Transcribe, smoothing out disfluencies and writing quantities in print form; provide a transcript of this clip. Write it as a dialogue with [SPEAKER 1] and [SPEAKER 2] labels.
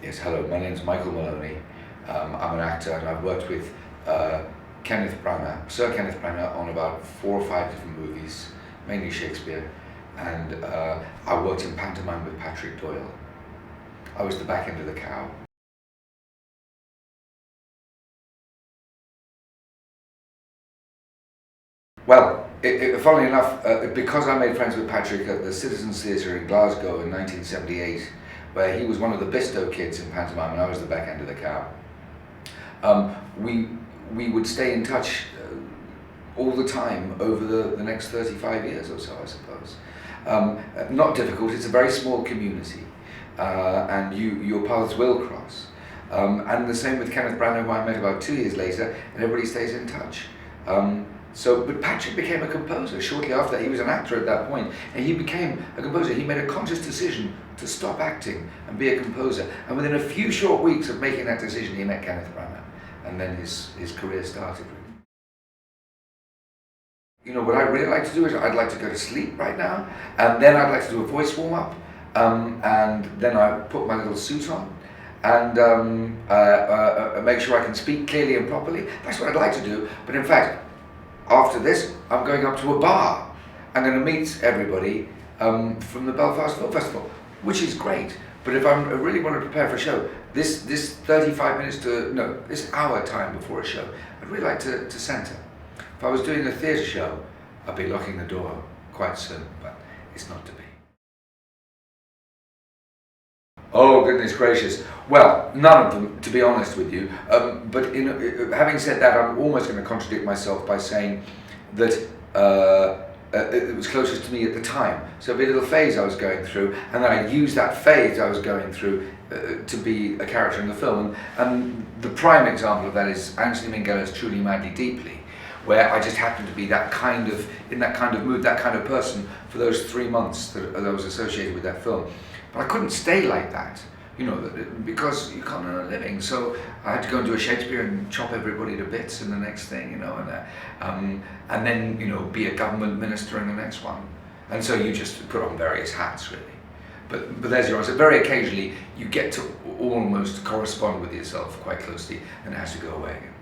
[SPEAKER 1] Yes, hello, my name's Michael Maloney. I'm an actor and I've worked with Kenneth Branagh, Sir Kenneth Branagh, on about 4 or 5 different movies, mainly Shakespeare, and I worked in pantomime with Patrick Doyle. I was the back end of the cow. Well, funnily enough, because I made friends with Patrick at the Citizens Theatre in Glasgow in 1978, where he was one of the Bisto kids in pantomime and I was the back end of the cow, we would stay in touch all the time over the next 35 years or so, I suppose. Not difficult, it's a very small community, and your paths will cross. And the same with Kenneth Branagh, who I met about 2 years later, and everybody stays in touch. But Patrick became a composer shortly after that. He was an actor at that point, and he became a composer. He made a conscious decision to stop acting and be a composer. And within a few short weeks of making that decision, he met Kenneth Branagh, and then his career started. You know, what I'd really like to do is I'd like to go to sleep right now, and then I'd like to do a voice warm-up, and then I put my little suit on, and make sure I can speak clearly and properly. That's what I'd like to do, but in fact, after this, I'm going up to a bar. I'm going to meet everybody from the Belfast Film Festival, which is great. But if I really want to prepare for a show, this 35 minutes this hour time before a show, I'd really like to centre. If I was doing a theatre show, I'd be locking the door quite soon, but it's not to be. Oh, goodness gracious. Well, none of them, to be honest with you. But having said that, I'm almost going to contradict myself by saying that it was closest to me at the time. So it'd be a little phase I was going through, and then I used that phase I was going through to be a character in the film. And the prime example of that is Anthony Minghella's Truly, Madly, Deeply, where I just happened to be in that kind of mood, that kind of person for those 3 months that I was associated with that film. But I couldn't stay like that, you know, because you can't earn a living. So I had to go and do a Shakespeare and chop everybody to bits in the next thing, you know, and then, you know, be a government minister in the next one. And so you just put on various hats, really. But there's your answer. Very occasionally, you get to almost correspond with yourself quite closely, and it has to go away again.